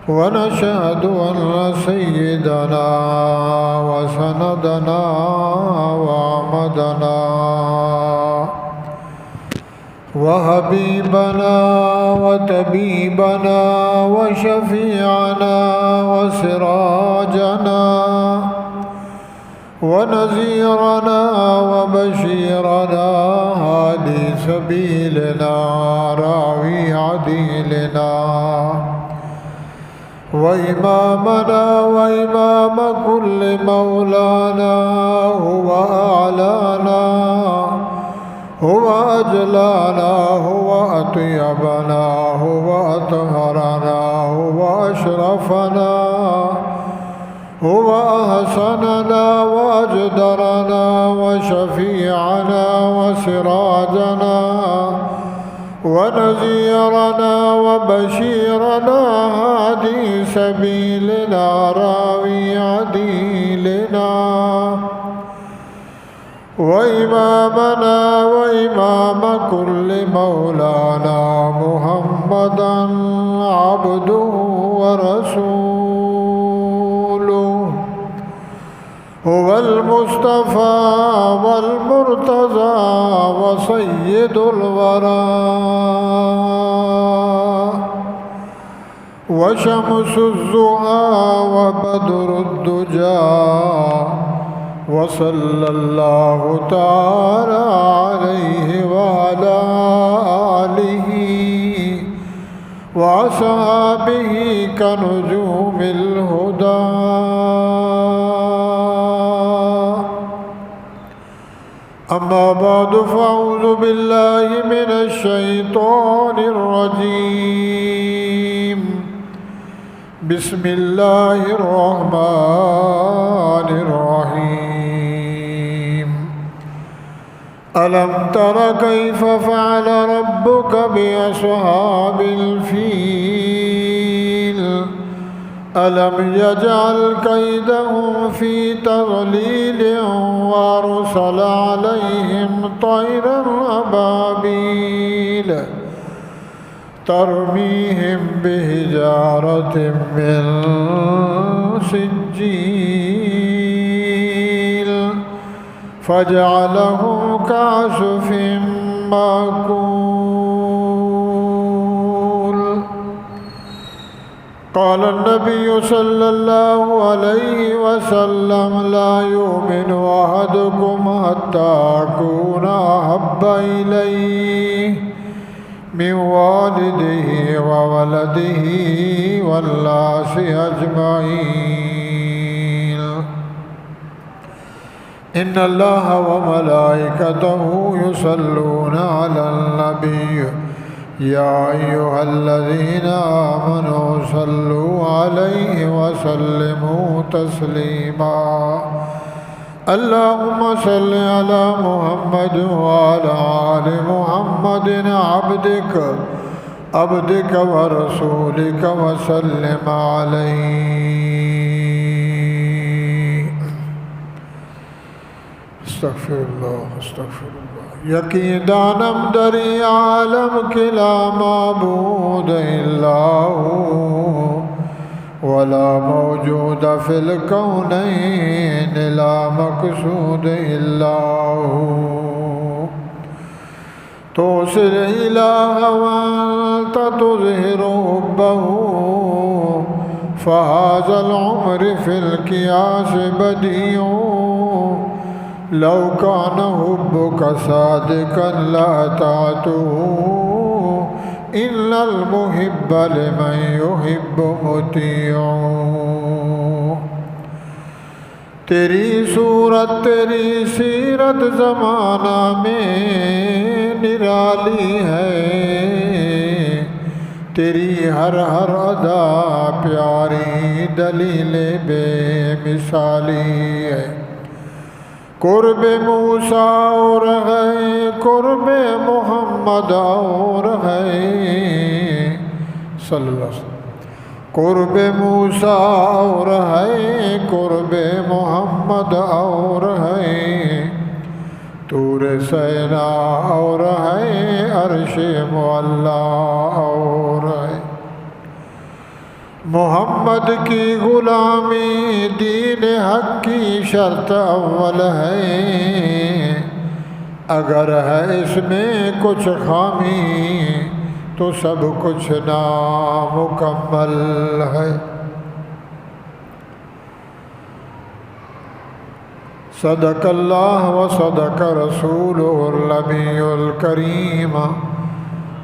ونشهد أن سيدنا وسندنا وعمدنا وحبيبنا وطبيبنا وشفيعنا وسراجنا ونذيرنا وبشيرنا هادي سبيلنا راوي عديلنا وإمامنا وإمام كل مولانا هو أعلانا هو أجلانا هو أطيبنا هو أطهرنا هو أشرفنا هو أحسننا وأجدرنا وشفيعنا وسراجنا ونذيرنا وبشيرنا هادي سبيلنا راوي عديلنا وإمامنا وإمام كل مولانا محمدا عبده ورسوله هو المصطفى والمرتضى وسيد الورى وشمس الضحى وبدر الدجى وصلى الله تعالى عليه وعلى آله وأصحابه كنجوم الهدى. أما بعد فأعوذ بالله من الشيطان الرجيم. بسم الله الرحمن الرحيم. ألم تر كيف فعل ربك بأصحاب الفيل ألم يجعل كيدهم في تضليل وأرسل عليهم طيرا أبابيل ترميهم بحجارة من سجيل فجعلهم كعصف مأكول. قال النبي صلى الله عليه وسلم لا يؤمن أحدكم حتى أكون أحب إليه من والده وولده والناس أجمعين. إن الله وملائكته يصلون على النبي يا أيها الذين آمنوا صلوا عليه وسلموا تسليما. اللهم صل على محمد وعلى آل محمد عبدك ورسولك وسلم عليه. استغفر الله استغفر الله. یقین دانم دری عالم کی لا معبود الا ہو ولا موجود فی الکونین لا مقصود الا ہو. توصل الہ وانت تظہر حبہ فہذا العمر فی القیاس بدیع. لو كان حبك صادقا لأطعته إن المحب لمن يحب مطيع. تیری صورت تیری سیرت زمانہ میں نرالی ہے. تیری ہر ادا پیاری دلیل بے مثالی ہے. قرب موسیٰ اور ہے قرب محمد اور ہے صلی اللہ علیہ وسلم. قرب موسیٰ اور ہے قرب محمد اور ہے. طور سینا اور ہے عرش معلیٰ اور ہے. محمد کی غلامی دین حق کی شرط اول ہے، اگر ہے اس میں کچھ خامی تو سب کچھ نامکمل ہے۔ صدق اللہ و صدق رسولہ النبی الکریم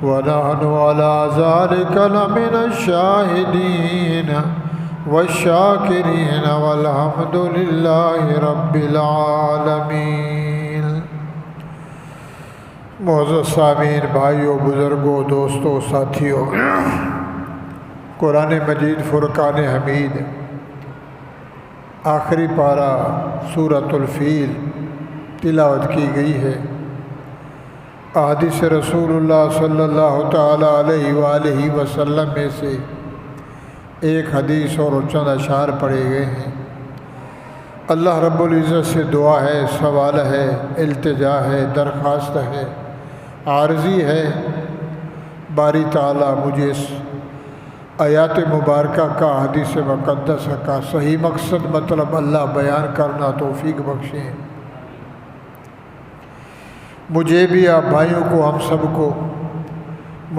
ونحن علی ذلک لمن الشاہدین والشاکرین والحمد للہ رب العالمین۔ معزز سامعین، بھائیوں، بزرگوں، دوستوں، ساتھیوں، قرآن مجید فرقان حمید آخری پارہ سورۃ الفیل تلاوت کی گئی ہے۔ احادیث رسول اللہ صلی اللہ تعالیٰ علیہ وآلہ وسلم میں سے ایک حدیث اور چند اشعار پڑھے گئے ہیں۔ اللہ رب العزت سے دعا ہے، سوال ہے، التجا ہے، درخواست ہے، عارضی ہے، باری تعالیٰ مجھے اس آیات مبارکہ کا، حدیث مقدسہ کا صحیح مقصد مطلب اللہ بیان کرنا توفیق بخشیں۔ مجھے بھی، آپ بھائیوں کو، ہم سب کو،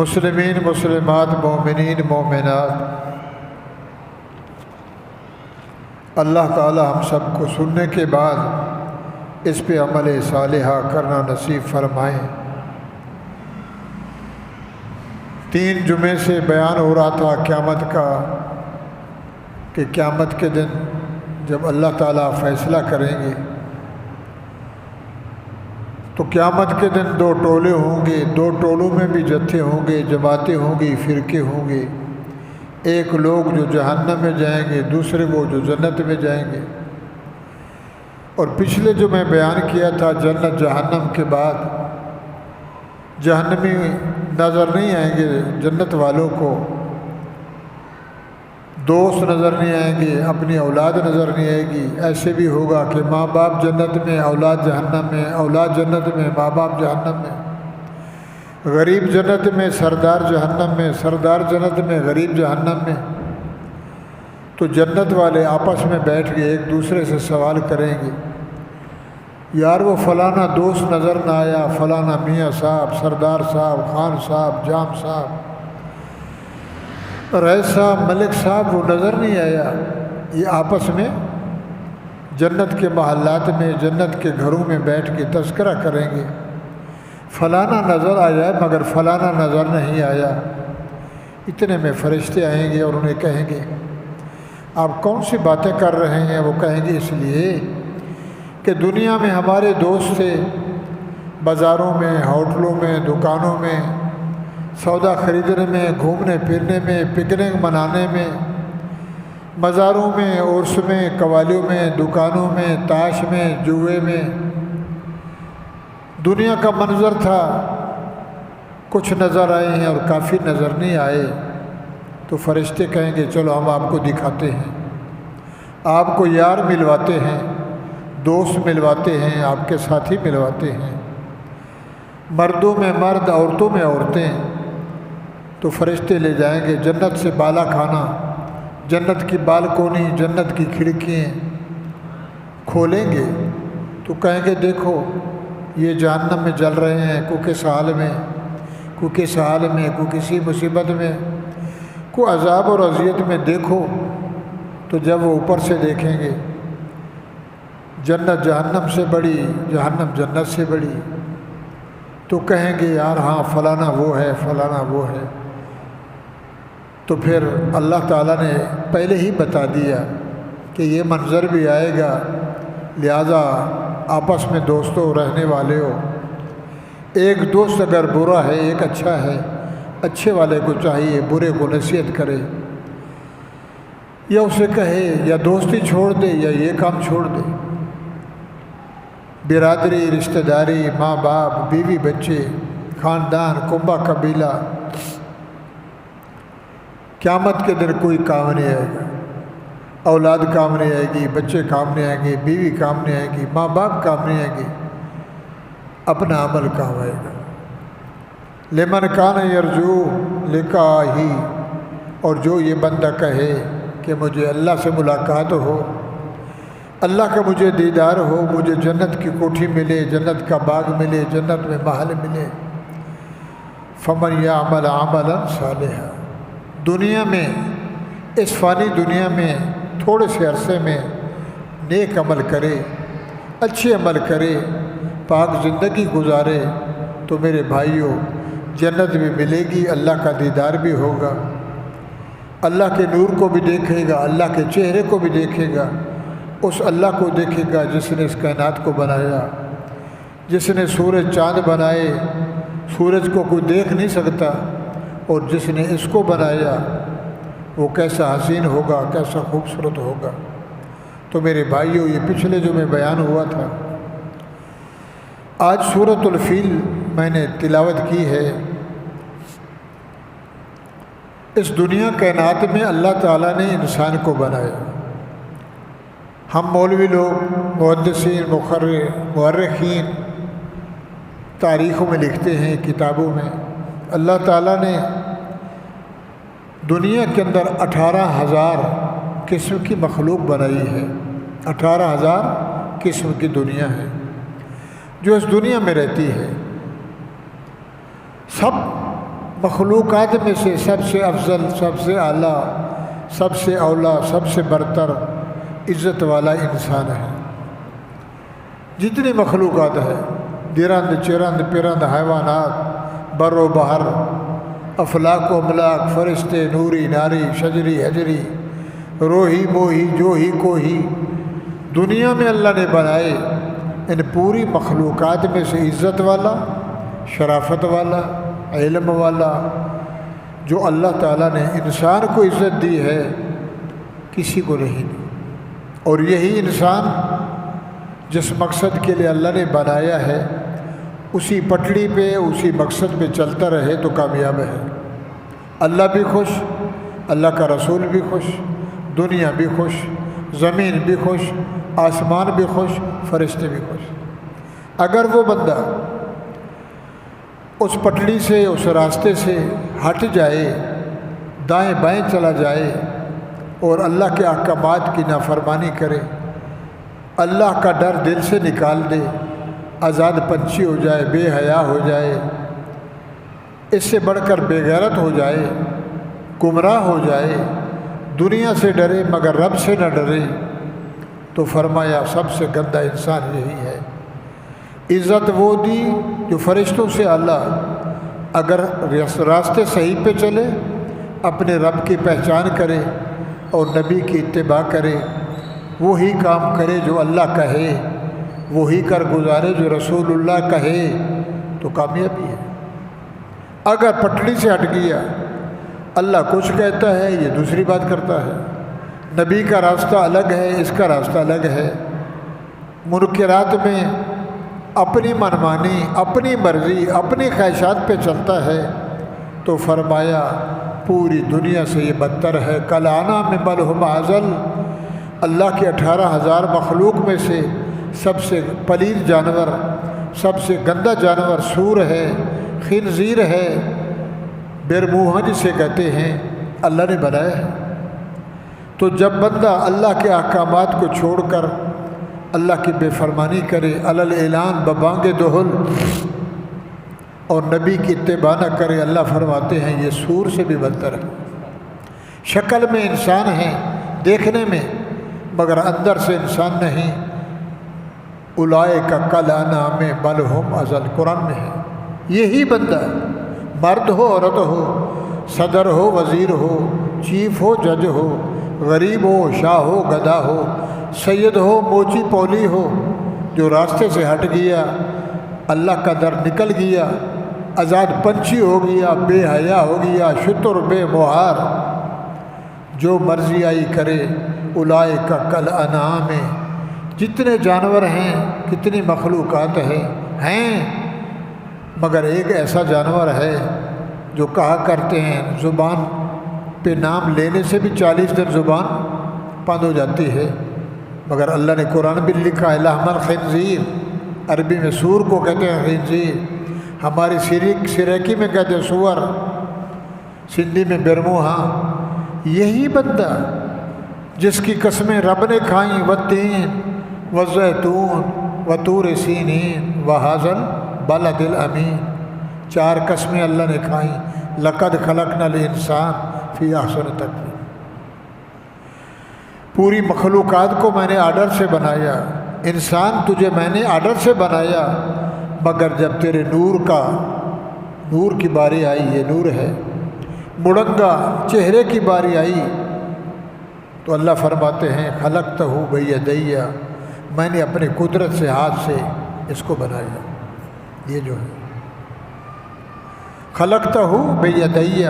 مسلمین، مسلمات، مومنین، مومنات، اللہ تعالی ہم سب کو سننے کے بعد اس پہ عمل صالحہ کرنا نصیب فرمائیں۔ 3 جمعے سے بیان ہو رہا تھا قیامت کا، کہ قیامت کے دن جب اللہ تعالیٰ فیصلہ کریں گے تو قیامت کے دن 2 ٹولے ہوں گے، 2 ٹولوں میں بھی جتھے ہوں گے، جماعتیں ہوں گی، فرقے ہوں گے۔ ایک لوگ جو جہنم میں جائیں گے، دوسرے وہ جو جنت میں جائیں گے۔ اور پچھلے جو میں بیان کیا تھا، جنت جہنم کے بعد جہنمی نظر نہیں آئیں گے جنت والوں کو، دوست نظر نہیں آئیں گے، اپنی اولاد نظر نہیں آئے گی۔ ایسے بھی ہوگا کہ ماں باپ جنت میں، اولاد جہنم میں، اولاد جنت میں، ماں باپ جہنم میں، غریب جنت میں، سردار جہنم میں، سردار جنت میں، غریب جہنم میں۔ تو جنت والے آپس میں بیٹھ کے ایک دوسرے سے سوال کریں گے، یار وہ فلانا دوست نظر نہ آیا، فلانا میاں صاحب، سردار صاحب، خان صاحب، جام صاحب، رئیس صاحب، ملک صاحب، وہ نظر نہیں آیا۔ یہ آپس میں جنت کے محلات میں، جنت کے گھروں میں بیٹھ کے تذکرہ کریں گے، فلانا نظر آیا مگر فلانا نظر نہیں آیا۔ اتنے میں فرشتے آئیں گے اور انہیں کہیں گے، آپ کون سی باتیں کر رہے ہیں؟ وہ کہیں گے، اس لیے کہ دنیا میں ہمارے دوست تھے، بازاروں میں، ہوٹلوں میں، دکانوں میں، سودا خریدنے میں، گھومنے پھرنے میں، پکنک منانے میں، مزاروں میں، عرس میں، قوالیوں میں، دکانوں میں، تاش میں، جوئے میں، دنیا کا منظر تھا۔ کچھ نظر آئے ہیں اور کافی نظر نہیں آئے۔ تو فرشتے کہیں گے، چلو ہم آپ کو دکھاتے ہیں، آپ کو یار ملواتے ہیں، دوست ملواتے ہیں، آپ کے ساتھی ملواتے ہیں، مردوں میں مرد، عورتوں میں عورتیں۔ تو فرشتے لے جائیں گے جنت سے بالا خانہ، جنت کی بالکونی، جنت کی کھڑکیاں کھولیں گے تو کہیں گے، دیکھو یہ جہنم میں جل رہے ہیں، کو کس حال میں، کو کس حال میں، کو کسی مصیبت میں، کو عذاب اور اذیت میں، دیکھو۔ تو جب وہ اوپر سے دیکھیں گے، جنت جہنم سے بڑی، جہنم جنت سے بڑی، تو کہیں گے، یار ہاں فلانا وہ ہے، فلانا وہ ہے۔ تو پھر اللہ تعالیٰ نے پہلے ہی بتا دیا کہ یہ منظر بھی آئے گا، لہذا آپس میں دوستوں رہنے والے ہو، ایک دوست اگر برا ہے، ایک اچھا ہے، اچھے والے کو چاہیے برے کو نصیحت کرے، یا اسے کہے، یا دوستی چھوڑ دے، یا یہ کام چھوڑ دے۔ برادری، رشتہ داری، ماں باپ، بیوی بچے، خاندان، کنبہ قبیلہ، قیامت کے دن کوئی کام نہیں آئے گا۔ اولاد کام نہیں آئے گی، بچے کام نہیں آئیں گے، بیوی کام نہیں آئے گی، ماں باپ کام نہیں آئے گی، اپنا عمل کام آئے گا۔ لمن کان یرجو لقاء اور جو یہ بندہ کہے کہ مجھے اللہ سے ملاقات ہو، اللہ کا مجھے دیدار ہو، مجھے جنت کی کوٹھی ملے، جنت کا باغ ملے، جنت میں محل ملے، فمن یعمل عملا صالحا، دنیا میں، اس فانی دنیا میں تھوڑے سے عرصے میں نیک عمل کرے، اچھے عمل کرے، پاک زندگی گزارے، تو میرے بھائیوں جنت بھی ملے گی، اللہ کا دیدار بھی ہوگا، اللہ کے نور کو بھی دیکھے گا، اللہ کے چہرے کو بھی دیکھے گا، اس اللہ کو دیکھے گا جس نے اس کائنات کو بنایا، جس نے سورج چاند بنائے، سورج کو کوئی دیکھ نہیں سکتا، اور جس نے اس کو بنایا وہ کیسا حسین ہوگا، کیسا خوبصورت ہوگا۔ تو میرے بھائیوں یہ پچھلے جو میں بیان ہوا تھا، آج سورۃ الفیل میں نے تلاوت کی ہے۔ اس دنیا کائنات میں اللہ تعالیٰ نے انسان کو بنایا۔ ہم مولوی لوگ، محدثین، مورخین تاریخوں میں لکھتے ہیں، کتابوں میں، اللہ تعالیٰ نے دنیا کے اندر 18,000 قسم کی مخلوق بنائی ہے۔ 18,000 قسم کی دنیا ہے جو اس دنیا میں رہتی ہے۔ سب مخلوقات میں سے سب سے افضل، سب سے اعلیٰ، سب سے اولیٰ، سب سے برتر، عزت والا انسان ہے۔ جتنی مخلوقات ہے، درند، چرند، پرند، حیوانات، بر و بحر، افلاک و املاک، فرشتے، نوری، ناری، شجری، حجری، روحی، موہی، جوہی، کوہی، دنیا میں اللہ نے بنائے۔ ان پوری مخلوقات میں سے عزت والا، شرافت والا، علم والا جو اللہ تعالیٰ نے انسان کو عزت دی ہے، کسی کو نہیں دی۔ اور یہی انسان جس مقصد کے لیے اللہ نے بنایا ہے، اسی پٹڑی پہ، اسی مقصد پہ چلتا رہے تو کامیاب ہے۔ اللہ بھی خوش، اللہ کا رسول بھی خوش، دنیا بھی خوش، زمین بھی خوش، آسمان بھی خوش، فرشتے بھی خوش۔ اگر وہ بندہ اس پٹڑی سے، اس راستے سے ہٹ جائے، دائیں بائیں چلا جائے اور اللہ کے احکامات کی نافرمانی کرے، اللہ کا ڈر دل سے نکال دے، آزاد پنچھی ہو جائے، بے حیا ہو جائے، اس سے بڑھ کر بے غیرت ہو جائے، گمراہ ہو جائے، دنیا سے ڈرے مگر رب سے نہ ڈرے، تو فرمایا سب سے گندا انسان یہی ہے۔ عزت وہ دی جو فرشتوں سے اعلیٰ، اگر راستے صحیح پہ چلے، اپنے رب کی پہچان کرے اور نبی کی اتباع کرے، وہی کام کرے جو اللہ کہے، وہی کر گزارے جو رسول اللہ کہے، تو کامیابی ہے۔ اگر پٹڑی سے ہٹ گیا، اللہ کچھ کہتا ہے، یہ دوسری بات کرتا ہے، نبی کا راستہ الگ ہے، اس کا راستہ الگ ہے، منکرات میں اپنی منمانی، اپنی مرضی، اپنی خواہشات پہ چلتا ہے، تو فرمایا پوری دنیا سے یہ بدتر ہے۔ کل آنا میں بل ہم ازل، اللہ کے 18,000 مخلوق میں سے سب سے پلید جانور، سب سے گندا جانور سور ہے، خنزیر ہے، بیرموہا جسے کہتے ہیں، اللہ نے بنایا ہے۔ تو جب بندہ اللہ کے احکامات کو چھوڑ کر اللہ کی بے فرمانی کرے، علل اعلان ببانگ دہل، اور نبی کی اتباع نہ کرے، اللہ فرماتے ہیں یہ سور سے بھی بدتر ہے۔ شکل میں انسان ہے، دیکھنے میں، مگر اندر سے انسان نہیں۔ اولئک کالانعام بل ہم اضل، قرآن میں ہے۔ یہی بندہ مرد ہو، عورت ہو، صدر ہو، وزیر ہو، چیف ہو، جج ہو، غریب ہو، شاہ ہو، گدھا ہو، سید ہو، موچی پولی ہو، جو راستے سے ہٹ گیا، اللہ کا در نکل گیا، آزاد پنچھی ہو گیا، بے حیا ہو گیا، شتر بے مہار، جو مرضی آئی کرے، اولئک کالانعام، جتنے جانور ہیں، کتنی مخلوقات ہیں، مگر ایک ایسا جانور ہے جو کہا کرتے ہیں زبان پہ نام لینے سے بھی 40 دن زبان بند ہو جاتی ہے، مگر اللہ نے قرآن بھی لکھا ہے لحم الخنزیر، عربی میں سور کو کہتے ہیں خنزیر، ہماری سریکی میں کہتے ہیں سور، سندھی میں برموہا، یہی بندہ جس کی قسمیں رب نے کھائیں والتین والزیتون وطور سینین وہذا البلد الامین، 4 قسمیں اللہ نے کھائیں۔ لقد خلقنا الانسان فی احسن تقویم، پوری مخلوقات کو میں نے آرڈر سے بنایا، انسان تجھے میں نے آرڈر سے بنایا، مگر جب تیرے نور کی باری آئی، یہ نور ہے، مڑنگا چہرے کی باری آئی تو اللہ فرماتے ہیں خلقتہ بیدی، میں نے اپنے قدرت سے ہاتھ سے اس کو بنایا۔ یہ جو ہے خلقتہ بیدی،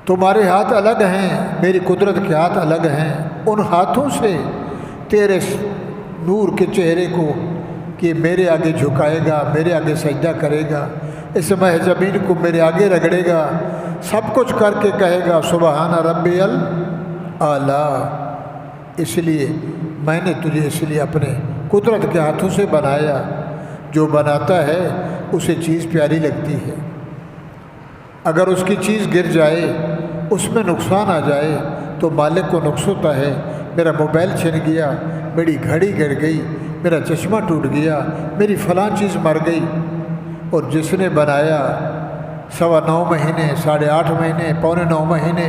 تمہارے ہاتھ الگ ہیں، میری قدرت کے ہاتھ الگ ہیں، ان ہاتھوں سے تیرے نور کے چہرے کو کہ میرے آگے جھکائے گا، میرے آگے سجدہ کرے گا، اس مہ زمین کو میرے آگے رگڑے گا، سب کچھ کر کے کہے گا سبحان ربی الاعلیٰ۔ اس لیے میں نے تجھے اس لیے اپنے قدرت کے ہاتھوں سے بنایا۔ جو بناتا ہے اسے چیز پیاری لگتی ہے، اگر اس کی چیز گر جائے، اس میں نقصان آ جائے تو مالک کو نقص ہوتا ہے۔ میرا موبائل چھن گیا، میری گھڑی گر گئی، میرا چشمہ ٹوٹ گیا، میری فلاں چیز مر گئی، اور جس نے بنایا 9.25 مہینے، 8.5 مہینے، 9.25 مہینے،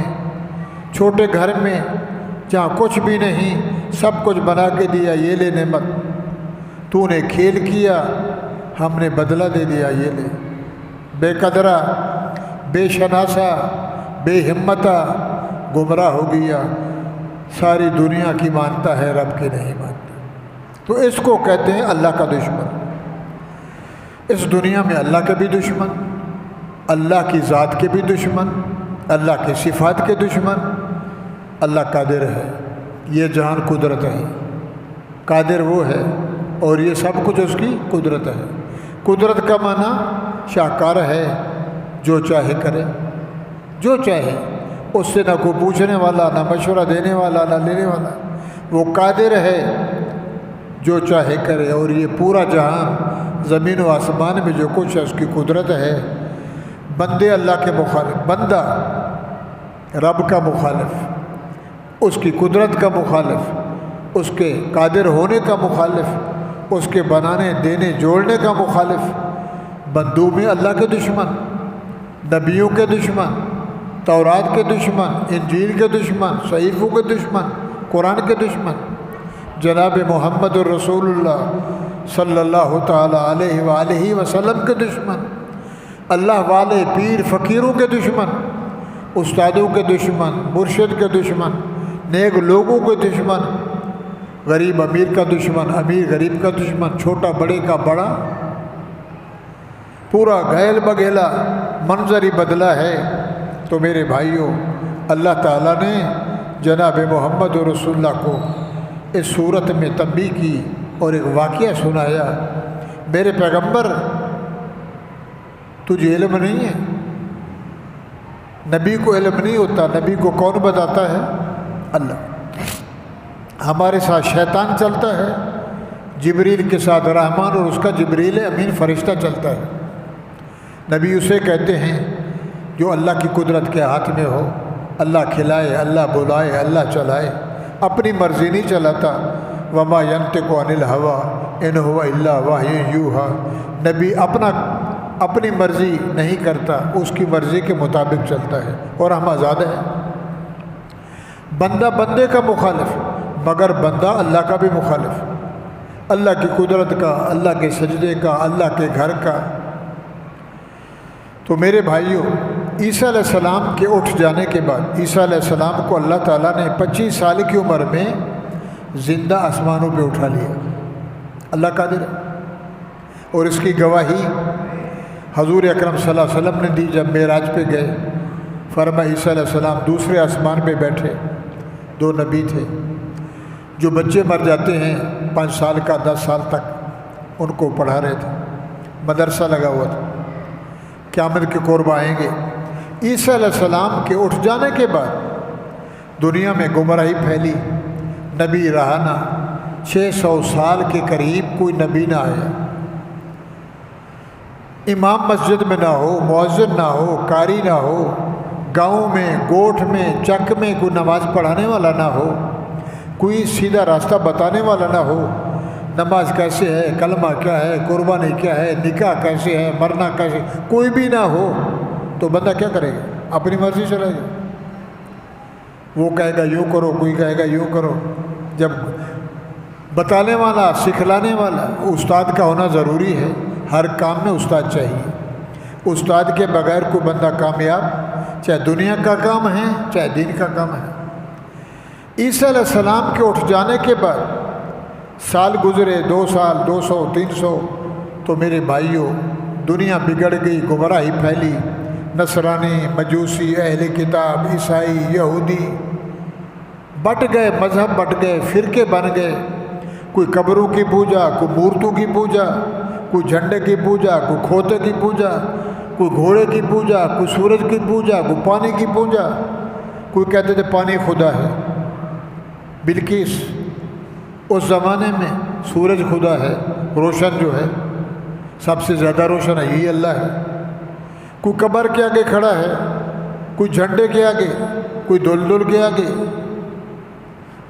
چھوٹے گھر میں جہاں کچھ بھی نہیں سب کچھ بنا کے دیا، یہ لے نعمت، تو نے کھیل کیا، ہم نے بدلہ دے دیا، یہ لے۔ بے قدرہ، بے شناسہ، بے ہمتہ، گمراہ ہو گیا، ساری دنیا کی مانتا ہے، رب کی نہیں مانتا، تو اس کو کہتے ہیں اللہ کا دشمن۔ اس دنیا میں اللہ کے بھی دشمن، اللہ کی ذات کے بھی دشمن، اللہ کی صفات کے دشمن۔ اللہ قادر ہے، یہ جہان قدرت ہے، قادر وہ ہے اور یہ سب کچھ اس کی قدرت ہے۔ قدرت کا معنی شاہکار ہے، جو چاہے کرے، جو چاہے، اس سے نہ کوئی پوچھنے والا، نہ مشورہ دینے والا، نہ لینے والا، وہ قادر ہے، جو چاہے کرے۔ اور یہ پورا جہان، زمین و آسمان میں جو کچھ ہے اس کی قدرت ہے۔ بندے اللہ کے مخالف، بندہ رب کا مخالف، اس کی قدرت کا مخالف، اس کے قادر ہونے کا مخالف، اس کے بنانے دینے جوڑنے کا مخالف، بندوں میں اللہ کے دشمن، نبیوں کے دشمن، تورات کے دشمن، انجیل کے دشمن، صحیفوں کے دشمن، قرآن کے دشمن، جناب محمد الرسول اللہ صلی اللہ تعالیٰ علیہ وآلہ وسلم کے دشمن، اللہ والے پیر فقیروں کے دشمن، استادوں کے دشمن، مرشد کے دشمن، نیک لوگوں کے دشمن، غریب امیر کا دشمن، امیر غریب کا دشمن، چھوٹا بڑے کا بڑا، پورا گھیل بگھیلا منظر ہی بدلا ہے۔ تو میرے بھائیوں، اللہ تعالیٰ نے جناب محمد رسول اللہ کو اس صورت میں تنبیہ کی اور ایک واقعہ سنایا۔ میرے پیغمبر، تجھے علم نہیں ہے؟ نبی کو علم نہیں ہوتا، نبی کو کون بتاتا ہے؟ اللہ۔ ہمارے ساتھ شیطان چلتا ہے، جبریل کے ساتھ رحمان اور اس کا جبریل امین فرشتہ چلتا ہے۔ نبی اسے کہتے ہیں جو اللہ کی قدرت کے ہاتھ میں ہو، اللہ کھلائے، اللہ بلائے، اللہ چلائے، اپنی مرضی نہیں چلاتا۔ وما ينطق عن الهوى ان هو الا وحی یوحی، نبی اپنی مرضی نہیں کرتا، اس کی مرضی کے مطابق چلتا ہے، اور ہم آزاد ہیں۔ بندہ بندے کا مخالف، مگر بندہ اللہ کا بھی مخالف، اللہ کی قدرت کا، اللہ کے سجدے کا، اللہ کے گھر کا۔ تو میرے بھائیوں، عیسیٰ علیہ السلام کے اٹھ جانے کے بعد عیسیٰ علیہ السلام کو اللہ تعالیٰ نے 25 سال کی عمر میں زندہ آسمانوں پہ اٹھا لیا۔ اللہ قادر ہے، اور اس کی گواہی حضور اکرم صلی اللہ علیہ وسلم نے دی جب معراج پہ گئے۔ فرمایا عیسیٰ علیہ السلام دوسرے آسمان پہ بیٹھے، 2 نبی تھے، جو بچے مر جاتے ہیں 5 سال کا 10 سال تک ان کو پڑھا رہے تھے، مدرسہ لگا ہوا تھا، قیامت کے قرب آئیں گے۔ عیسیٰ علیہ السلام کے اٹھ جانے کے بعد دنیا میں گمراہی پھیلی، نبی رہا نہ، 600 سال کے قریب کوئی نبی نہ آیا، امام مسجد میں نہ ہو، مؤذن نہ ہو، قاری نہ ہو، گاؤں میں، گوٹھ میں، چک میں کوئی نماز پڑھانے والا نہ ہو، کوئی سیدھا راستہ بتانے والا نہ ہو، نماز کیسے ہے، کلمہ کیا ہے، قربانی کیا ہے، نکاح کیسے ہے، مرنا کیسے، کوئی بھی نہ ہو تو بندہ کیا کرے گا؟ اپنی مرضی چلے گا۔ وہ کہے گا یوں کرو، کوئی کہے گا یوں کرو۔ جب بتانے والا، سکھلانے والا استاد کا ہونا ضروری ہے۔ ہر کام میں استاد چاہیے۔ استاد کے بغیر کوئی بندہ کامیاب، چاہے دنیا کا کام ہے چاہے دین کا کام ہے۔ عیسیٰ علیہ السلام کے اٹھ جانے کے بعد سال گزرے، 2 سال، 200، 300، تو میرے بھائیوں دنیا بگڑ گئی، گمراہی پھیلی، نصرانی، مجوسی، اہل کتاب، عیسائی، یہودی بٹ گئے، مذہب بٹ گئے، فرقے بن گئے۔ کوئی قبروں کی پوجا، کوئی مورتوں کی پوجا، کوئی جھنڈے کی پوجا، کوئی کھوتے کی پوجا، کوئی گھوڑے کی پوجا، کوئی سورج کی پوجا، کوئی پانی کی پوجا۔ کوئی کہتے تھے پانی خدا ہے۔ بلقیس اس زمانے میں سورج خدا ہے، روشن جو ہے سب سے زیادہ روشن ہے، یہی اللہ ہے۔ کوئی قبر کے آگے کھڑا ہے، کوئی جھنڈے کے آگے، کوئی دلدل کے آگے۔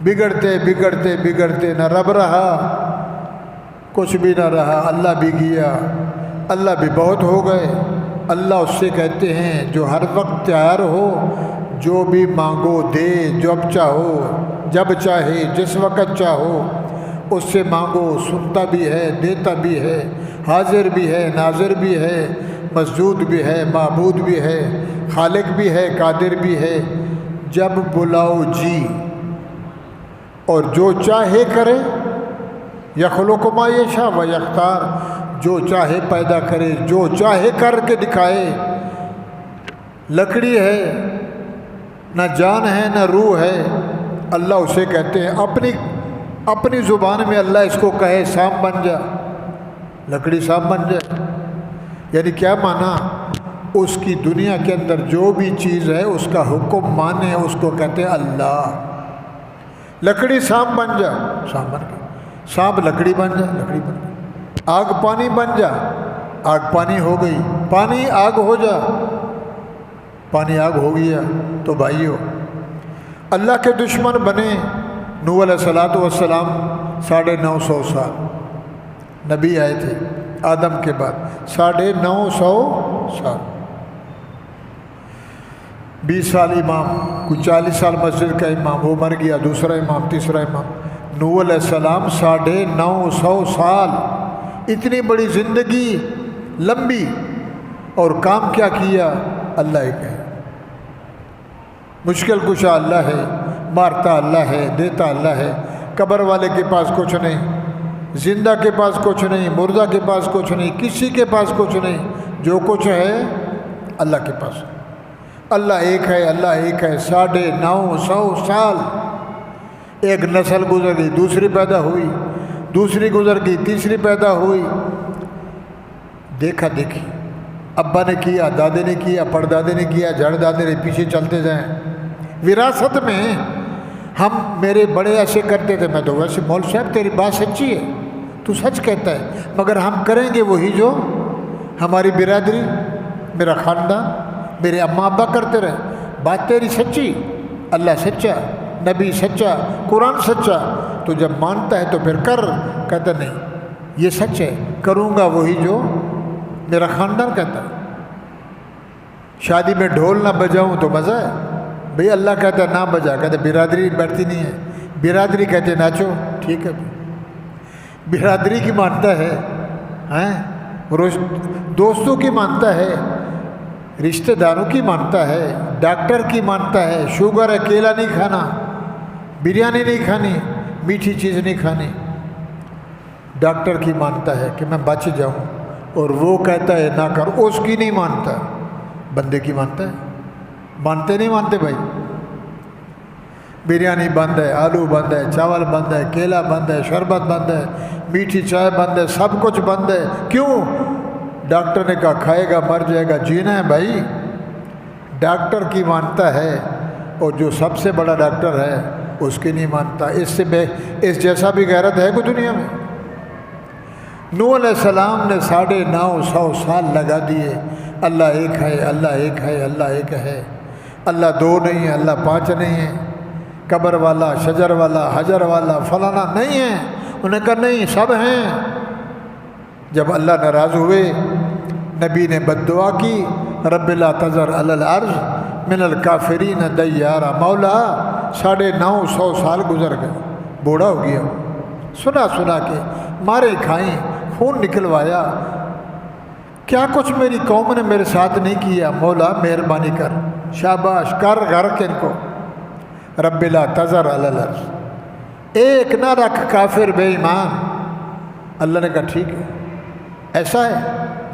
بگڑتے بگڑتے بگڑتے نہ رب رہا، کچھ بھی نہ رہا، اللہ بھی گیا، اللہ بھی بہت ہو گئے۔ اللہ اس سے کہتے ہیں جو ہر وقت تیار ہو، جو بھی مانگو دے، جب چاہو، جب چاہے، جس وقت چاہو اس سے مانگو، سنتا بھی ہے، دیتا بھی ہے، حاضر بھی ہے، ناظر بھی ہے، مسجود بھی ہے، معبود بھی ہے، خالق بھی ہے، قادر بھی ہے۔ جب بلاؤ جی، اور جو چاہے کرے، یخلق ما یشاء و یختار، جو چاہے پیدا کرے، جو چاہے کر کے دکھائے۔ لکڑی ہے، نہ جان ہے نہ روح ہے، اللہ اسے کہتے ہیں اپنی زبان میں اللہ اس کو کہے سام بن جا، لکڑی سام بن جائے۔ یعنی کیا مانا؟ اس کی دنیا کے اندر جو بھی چیز ہے اس کا حکم مانے، اس کو کہتے ہیں اللہ۔ لکڑی سانپ بن جا، سانپ بن گیا، سانپ لکڑی بن جا، لکڑی بن گئی۔ آگ پانی بن جا، آگ پانی ہو گئی، پانی آگ ہو جا، پانی آگ ہو گیا۔ تو بھائیو اللہ کے دشمن بنے نوح علیہ السلام، 950 سال نبی آئے تھے آدم کے بعد، 950 سال، 20 سال امام، کوئی 40 سال مسجد کا امام، وہ مر گیا، دوسرا امام، تیسرا امام۔ نوح علیہ السلام 950 سال، اتنی بڑی زندگی لمبی، اور کام کیا کیا؟ اللہ ایک ہے، مشکل کشا اللہ ہے، مارتا اللہ ہے، دیتا اللہ ہے۔ قبر والے کے پاس کچھ نہیں، زندہ کے پاس کچھ نہیں، مردہ کے پاس کچھ نہیں، کسی کے پاس کچھ نہیں، جو کچھ ہے اللہ کے پاس۔ اللہ ایک ہے، اللہ ایک ہے۔ 950 سال، ایک نسل گزر گئی، دوسری پیدا ہوئی، دوسری گزر گئی، تیسری پیدا ہوئی۔ دیکھا دیکھی، ابا نے کیا، دادے نے کیا، پردادے نے کیا، جڑ دادے نے، پیچھے چلتے جائیں۔ وراثت میں ہم، میرے بڑے ایسے کرتے تھے، میں تو ویسے مول صاحب تیری بات سچی ہے، تو سچ کہتا ہے، مگر ہم کریں گے وہی جو ہماری برادری، میرا خاندان، میرے اماں ابا کرتے رہے۔ بات تیری سچی، اللہ سچا، نبی سچا، قرآن سچا، تو جب مانتا ہے تو پھر کر، کہتا نہیں یہ سچ ہے، کروں گا وہی جو میرا خاندان کہتا ہے۔ شادی میں ڈھول نہ بجاؤں تو مزہ ہے بھئی، اللہ کہتا ہے نہ بجا، کہتے برادری بیٹھتی نہیں ہے، برادری کہتے ناچو، ٹھیک ہے، برادری کی مانتا ہے، دوستوں کی مانتا ہے، رشتہ داروں کی مانتا ہے، ڈاکٹر کی مانتا ہے، شوگر ہے کیلا نہیں کھانا، بریانی نہیں کھانی، میٹھی چیز نہیں کھانی، ڈاکٹر کی مانتا ہے کہ میں بچ جاؤں، اور وہ کہتا ہے نہ کر، اس کی نہیں مانتا، بندے کی مانتا ہے۔ مانتے نہیں مانتے بھائی؟ بریانی بند ہے، آلو بند ہے، چاول بند ہے، کیلا بند ہے، شربت بند ہے، میٹھی چائے بند ہے، سب کچھ بند ہے۔ کیوں؟ ڈاکٹر نے کہا کھائے گا مر جائے گا، جینا ہے بھائی۔ ڈاکٹر کی مانتا ہے، اور جو سب سے بڑا ڈاکٹر ہے اس کی نہیں مانتا۔ اس جیسا بھی غیرت ہے کوئی دنیا میں؟ نوح علیہ السلام نے 950 سال لگا دیے، اللہ ایک ہے، اللہ ایک ہے، اللہ ایک ہے۔ اللہ دو نہیں ہے، اللہ پانچ نہیں ہے، قبر والا، شجر والا، حجر والا، فلانا نہیں ہے۔ انہوں نے کہا نہیں، سب ہیں۔ جب اللہ ناراض ہوئے، نبی نے بد دعا کی، رب لا تذر علی الارض من الکافرین دیارا، مولا 950 سال گزر گئے، بوڑھا ہو گیا، سنا سنا کے مارے کھائیں، خون نکلوایا، کیا کچھ میری قوم نے میرے ساتھ نہیں کیا، مولا مہربانی کر، شاباش کر غرق ان کو، رب لا تذر علی الارض، ایک نہ رکھ کافر بے ایمان۔ اللہ نے کہا ٹھیک ہے، ایسا ہے؟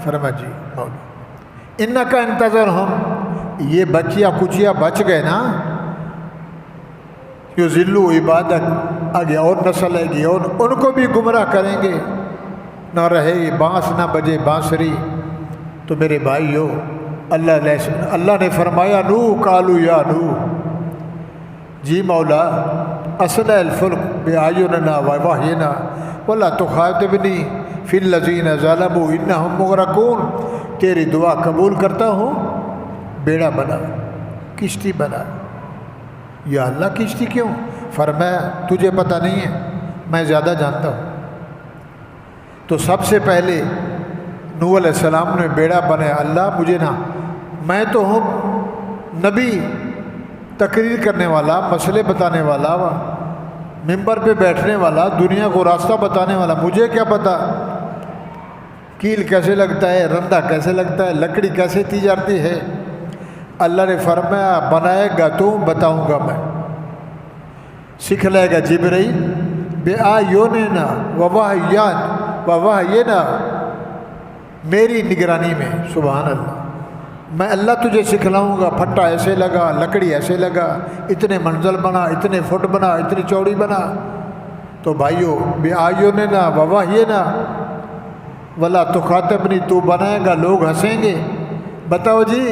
فرمایا جی مولا، انکا انتظر ہم، یہ بچیا کچیا بچ گئے نا، جو ذلو عبادت آگے اور نسل آئے گی اور ان کو بھی گمراہ کریں گے، نہ رہے بانس نہ بجے بانسری۔ تو میرے بھائیو، اللہ نے فرمایا نو قالو یا نو، جی مولا اصلح الفلک بأعیننا ووحینا ولا تخاطبنی فی الذین ظلموا انہم مغرقون، تیری دعا قبول کرتا ہوں، بیڑا بنا، کشتی بنا۔ یا اللہ کشتی کیوں؟ فرمایا تجھے پتہ نہیں ہے، میں زیادہ جانتا ہوں۔ تو سب سے پہلے نوح علیہ السلام نے بیڑا بنایا، اللہ مجھے نہ، میں تو ہوں نبی، تقریر کرنے والا، مسئلے بتانے والا، ممبر پہ بیٹھنے والا، دنیا کو راستہ بتانے والا، مجھے کیا پتہ کیل کیسے لگتا ہے، رندہ کیسے لگتا ہے، لکڑی کیسے دی جاتی ہے۔ اللہ نے فرمایا بنائے گا تو بتاؤں گا میں، سکھ لے گا جبرائیل بِأَعْيُنِنَا وَوَحْيِنَا، میری نگرانی میں، سبحان اللہ، میں اللہ تجھے سکھلاؤں گا، پھٹا ایسے لگا، لکڑی ایسے لگا، اتنے منزل بنا، اتنے فٹ بنا، اتنی چوڑی بنا۔ تو بھائیو بِأَعْيُنِنَا وَوَحْيِنَا وَلَا تُخَاطِبْنِی، تو بنائے گا لوگ ہنسیں گے۔ بتاؤ جی،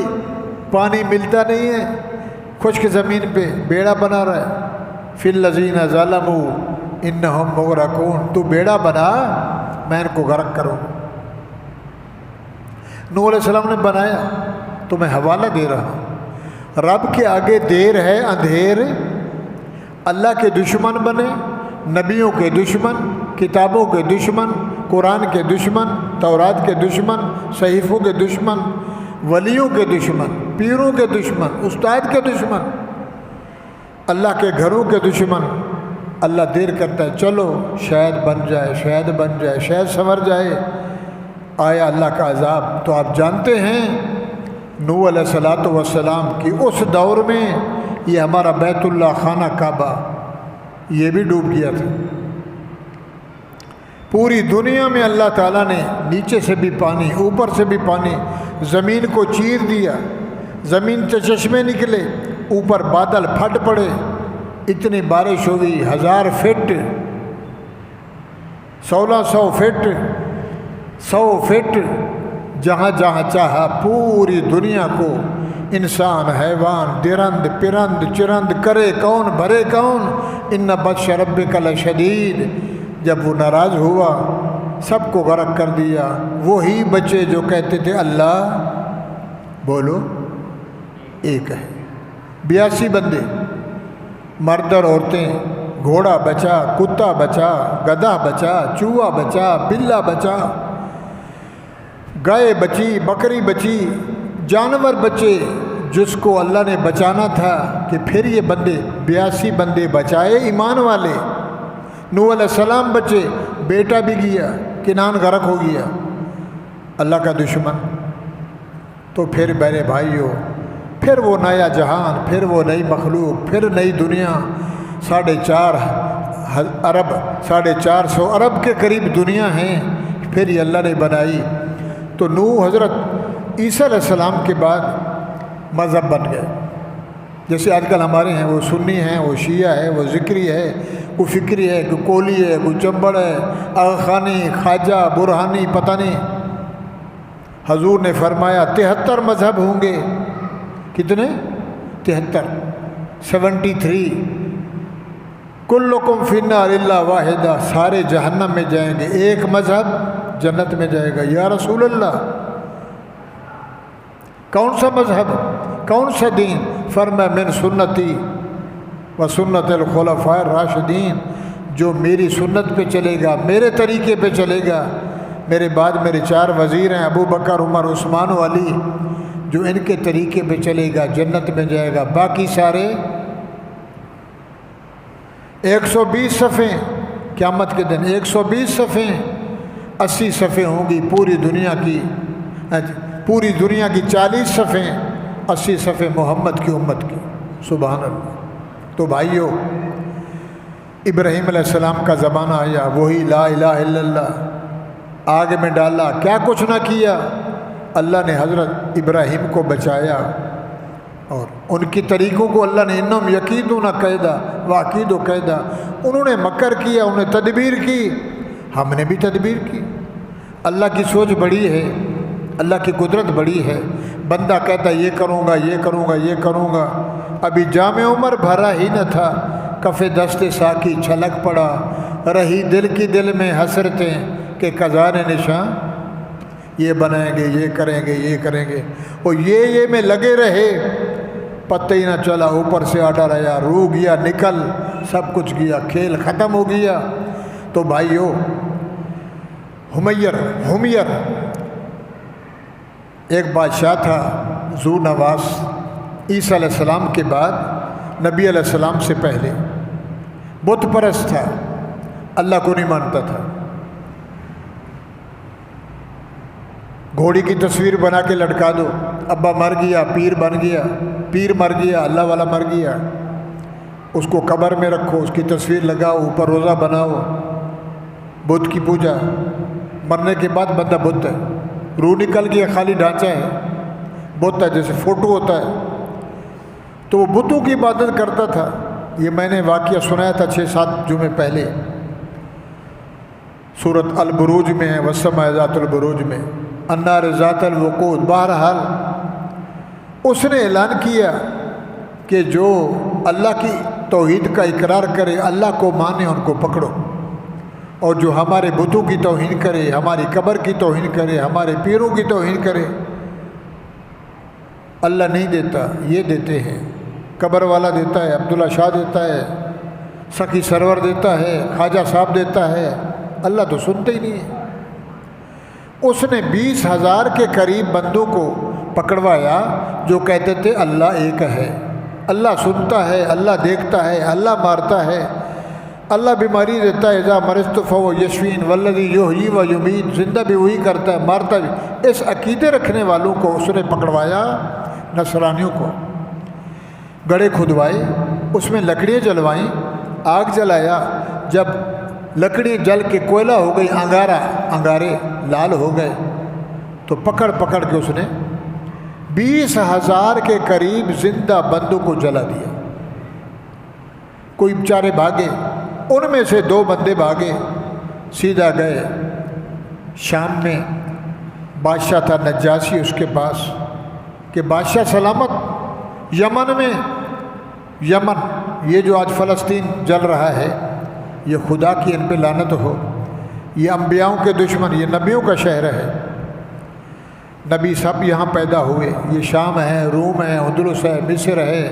پانی ملتا نہیں ہے، خشک زمین پہ بیڑا بنا رہا ہے، فی الذین ظلموا انہم مغرقون، تو بیڑا بنا، میں ان کو غرق کروں۔ نوح علیہ السلام نے بنایا، تو میں حوالہ دے رہا ہوں، رب کے آگے دیر ہے اندھیر، اللہ کے دشمن بنے، نبیوں کے دشمن، کتابوں کے دشمن، قرآن کے دشمن، تورات کے دشمن، صحیفوں کے دشمن، ولیوں کے دشمن، پیروں کے دشمن، استاد کے دشمن، اللہ کے گھروں کے دشمن۔ اللہ دیر کرتا ہے، چلو شاید بن جائے، شاید بن جائے، شاید سنور جائے، آیا اللہ کا عذاب۔ تو آپ جانتے ہیں نوح علیہ السلام کی اس دور میں یہ ہمارا بیت اللہ خانہ کعبہ یہ بھی ڈوب گیا تھا۔ پوری دنیا میں اللہ تعالیٰ نے نیچے سے بھی پانی، اوپر سے بھی پانی، زمین کو چیر دیا، زمین سے چشمے نکلے، اوپر بادل پھٹ پڑے، اتنی بارش ہوئی، 1000 فٹ، 1600 فٹ، 100 فٹ، جہاں جہاں چاہا پوری دنیا کو انسان، حیوان، درند، پرند، چرند کرے کون، بھرے کون، ان بطش ربک لشدید۔ جب وہ ناراض ہوا سب کو غرق کر دیا۔ وہی بچے جو کہتے تھے اللہ بولو ایک ہے، 82 بندے، مرد اور عورتیں، گھوڑا بچا، کتا بچا، گدھا بچا، چوہا بچا، بلا بچا، گائے بچی، بکری بچی، جانور بچے، جس کو اللہ نے بچانا تھا کہ پھر یہ بندے 82 بندے بچائے ایمان والے۔ نوح علیہ السلام بچے، بیٹا بھی گیا، کنان غرق ہو گیا، اللہ کا دشمن۔ تو پھر میرے بھائیوں، پھر وہ نیا جہان، پھر وہ نئی مخلوق، پھر نئی دنیا، 4.5 ارب، 450 ارب کے قریب دنیا ہیں، پھر یہ اللہ نے بنائی۔ تو نوح حضرت عیسیٰ علیہ السلام کے بعد مذہب بن گئے۔ جیسے آج کل ہمارے ہیں، وہ سنی ہیں، وہ شیعہ ہے، وہ ذکری ہے، کوئی فکری ہے، کوئی کولی ہے، کوئی چمبڑ ہے، آغا خانی، خواجہ، برہانی، پتہ نہیں۔ حضور نے فرمایا 73 مذہب ہوں گے۔ کتنے؟ 73، 73۔ کلکم فی النار الا واحدہ، سارے جہنم میں جائیں گے، ایک مذہب جنت میں جائے گا۔ یا رسول اللہ، کون سا مذہب، کون سا دین؟ فرمایا من سنتی و سنت الخلفاء الراشدین، جو میری سنت پہ چلے گا، میرے طریقے پہ چلے گا، میرے بعد میرے 4 وزیر ہیں ابو بکر، عمر، عثمان و علی، جو ان کے طریقے پہ چلے گا جنت میں جائے گا۔ باقی سارے 120 صفحے قیامت کے دن 120 صفحے 80 صفحے ہوں گی پوری دنیا کی، پوری دنیا کی 40 صفحے 80 صفحے محمد کی امت کی، سبحان اللہ۔ تو بھائیو، ابراہیم علیہ السلام کا زمانہ آیا، وہی لا الہ الا اللہ آگ میں ڈالا، کیا کچھ نہ کیا، اللہ نے حضرت ابراہیم کو بچایا، اور ان کی طریقوں کو اللہ نے انہم یکیدون کیدا واکید کیدا، انہوں نے مکر کیا، انہوں نے تدبیر کی، ہم نے بھی تدبیر کی۔ اللہ کی سوچ بڑی ہے، اللہ کی قدرت بڑی ہے۔ بندہ کہتا یہ کروں گا، یہ کروں گا، یہ کروں گا، ابھی جامع عمر بھرا ہی نہ تھا، کف دست ساکی چھلک پڑا، رہی دل کی دل میں حسرتیں کہ قضا نے نشاں، یہ بنائیں گے، یہ کریں گے، یہ کریں گے، اور یہ میں لگے رہے، پتہ ہی نہ چلا، اوپر سے آڈر آیا، روح گیا نکل، سب کچھ گیا، کھیل ختم ہو گیا۔ تو بھائیو، حمیر ایک بادشاہ تھا ذو نواس، عیسیٰ علیہ السلام کے بعد، نبی علیہ السلام سے پہلے، بت پرست تھا، اللہ کو نہیں مانتا تھا، گھوڑی کی تصویر بنا کے لٹکا دو، ابا مر گیا پیر بن گیا، پیر مر گیا اللہ والا مر گیا، اس کو قبر میں رکھو، اس کی تصویر لگاؤ، اوپر روزہ بناؤ، بت کی پوجا، مرنے کے بعد بندہ بت ہے، روح نکل گیا خالی ڈھانچہ ہے، بت ہے جیسے فوٹو ہوتا ہے، تو وہ بتوں کی عبادت کرتا تھا۔ یہ میں نے واقعہ سنایا تھا 6-7 جمعے پہلے، سورۃ البروج میں ہے، والسماء ذات البروج میں، النار ذات الوقود۔ بہرحال اس نے اعلان کیا کہ جو اللہ کی توحید کا اقرار کرے، اللہ کو مانے، ان کو پکڑو، اور جو ہمارے بتوں کی توہین کرے، ہماری قبر کی توہین کرے، ہمارے پیروں کی توہین کرے، اللہ نہیں دیتا، یہ دیتے ہیں، قبر والا دیتا ہے، عبداللہ شاہ دیتا ہے، سخی سرور دیتا ہے، خواجہ صاحب دیتا ہے، اللہ تو سنتے ہی نہیں ہے۔ اس نے 20,000 کے قریب بندوں کو پکڑوایا جو کہتے تھے اللہ ایک ہے، اللہ سنتا ہے، اللہ دیکھتا ہے، اللہ مارتا ہے، اللہ بیماری دیتا ہے، اذا مرضت فہو یشفین والذی یحیی و یمیت، زندہ بھی وہی کرتا ہے، مارتا بھی۔ اس عقیدے رکھنے والوں کو اس نے پکڑوایا، نصرانیوں کو، گڑھے کھدوائے، اس میں لکڑیاں جلوائیں، آگ جلایا، جب لکڑی جل کے کوئلہ ہو گئی، انگارے لال ہو گئے، تو پکڑ کے اس نے 20,000 کے قریب زندہ بندوں کو جلا دیا۔ کوئی بیچارے بھاگے، ان میں سے 2 بندے بھاگے، سیدھا گئے شام میں، بادشاہ تھا نجاشی اس کے پاس، کہ بادشاہ سلامت، یمن میں، یمن یہ جو آج فلسطین جل رہا ہے، یہ خدا کی ان پہ لعنت ہو، یہ انبیاؤں کے دشمن، یہ نبیوں کا شہر ہے، نبی سب یہاں پیدا ہوئے، یہ شام ہے، روم ہے، اندلس ہے، مصر ہے،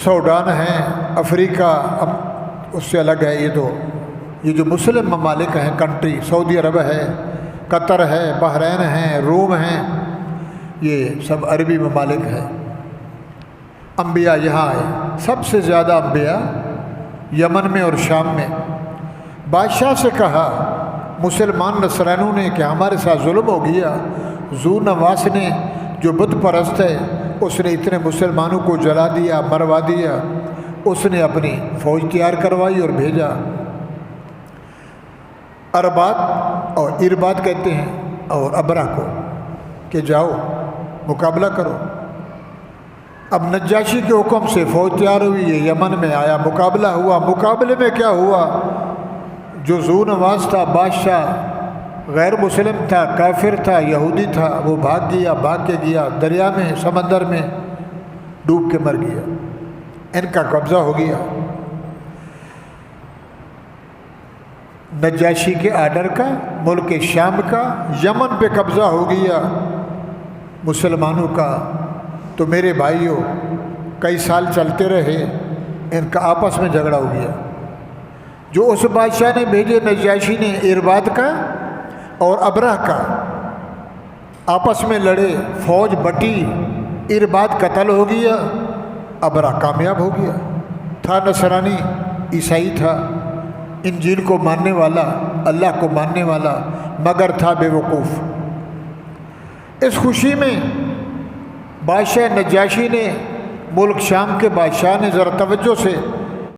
سوڈان ہے، افریقہ اس سے الگ ہے، یہ جو مسلم ممالک ہیں، کنٹری، سعودی عرب ہے، قطر ہے، بحرین ہے، روم ہیں، یہ سب عربی ممالک ہیں۔ انبیاء یہاں آئے، سب سے زیادہ انبیاء یمن میں اور شام میں۔ بادشاہ سے کہا مسلمان نصرانیوں نے کہ ہمارے ساتھ ظلم ہو گیا، ذو نواس نے جو بت پرست ہے، اس نے اتنے مسلمانوں کو جلا دیا، مروا دیا، اس نے اپنی فوج تیار کروائی اور بھیجا اربات اور اربات کہتے ہیں، اور ابرا کو، کہ جاؤ مقابلہ کرو۔ اب نجاشی کے حکم سے فوج تیار ہوئی، یہ یمن میں آیا، مقابلہ ہوا۔ مقابلے میں کیا ہوا؟ جو ذو نواس تھا بادشاہ، غیر مسلم تھا، کافر تھا، یہودی تھا، وہ بھاگ کے گیا دریا میں، سمندر میں ڈوب کے مر گیا، ان کا قبضہ ہو گیا۔ نجاشی کے آرڈر کا، ملک شام کا، یمن پہ قبضہ ہو گیا مسلمانوں کا۔ تو میرے بھائیوں، کئی سال چلتے رہے، ان کا آپس میں جھگڑا ہو گیا۔ جو اس بادشاہ نے بھیجے نجاشی نے ارباد کا اور ابرہ کا، آپس میں لڑے، فوج بٹی، ارباد قتل ہو گیا، ابرہ کامیاب ہو گیا۔ تھا نصرانی، عیسائی تھا، انجیل کو ماننے والا، اللہ کو ماننے والا، مگر تھا بے وقوف۔ اس خوشی میں بادشاہ نجاشی نے، ملک شام کے بادشاہ نے ذرا توجہ سے